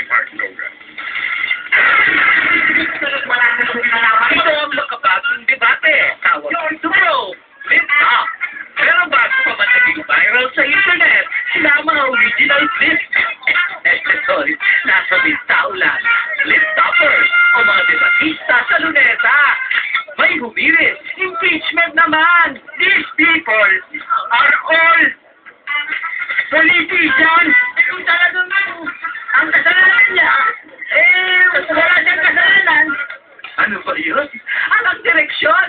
Mark Logan. Ito ang makabagong debate. Tawag ito bro. Flip-top. Pero bago pa man naging viral sa internet, sila ang mga original flip. Sorry, nasa bintao lang. Flip-toppers o mga debatista sa luneta. May humirit. Impeachment naman. These people are all politicians. Kung talagang ang kasalanan niya, wala siyang kasalanan. Ano ba yun? Anong direksyon?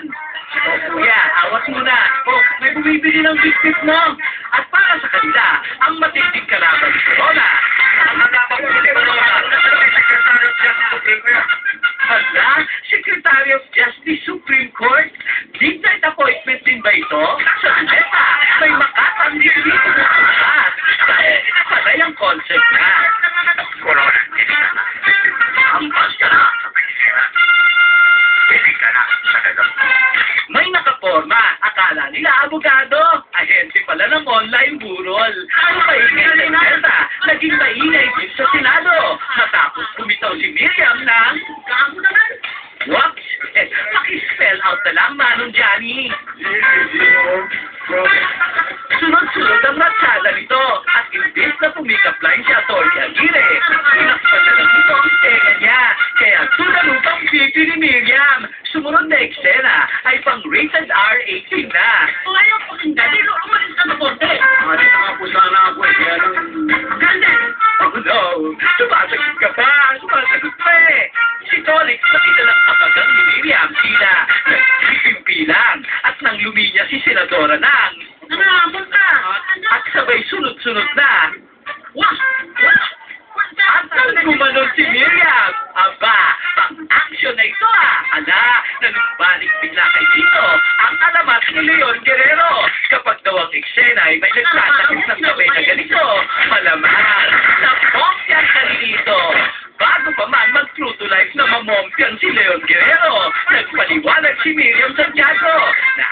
O kuya, awas muna. O, may bumibili ng biscuit mo. At para sa kanila, ang matinding kalaban ni Corona. Ang magpapagpili mo naman. Hala, Secretary of Justice Supreme Court? Midnight appointment din ba ito? Sa Luneta, may makatang dito sa taas. Dahil patay ang concept na. Corona, hindi ka na. Ampas ka na sa medisina. Hindi ka na sa gagamot. May nakaporma. Akala nila abogado. Ahente pala ng online burol. Ang maingay sa Luneta, naging maingay din sa Senado. Matapos kumitaw si Miriam ng... What? Paki-spell out na lang, Manong Johnny. Sunod-sunod ang ratsada nito. At imbis na pumikapline si Atty. Aguirre, pinakpan na lang ito ang tenga niya. Kaya sunod ang pipi ni Miriam. Sumunod na eksena ay pang rated R18 na. Ayaw pakinggan, dito umalis ka na konti. Alis na nga po sana ako eh. Kaya lang... Ganda! Oh no! Sumasagot ka pa! Sumasagot pa eh! Si Tolix nakita lang kapagang ni Miriam sila nagpipimpilang at nang luminya si Senadora nang nangamon ka! At sabay sunod-sunod na wah! Wah! At nang gumanon si Miriam, aba, pang-action na ito ah! Ala, nagbalik bigla kay Tito ang alamat ni Leon Guerrero. Kapag daw ang eksena ay may nagtatakip ng gabay na ganito, malamang napokyan ka ni Tito. Bago pa man mag-true to life na mamompian si Leon Guerrero, nagpaliwanag si Miriam Santiago na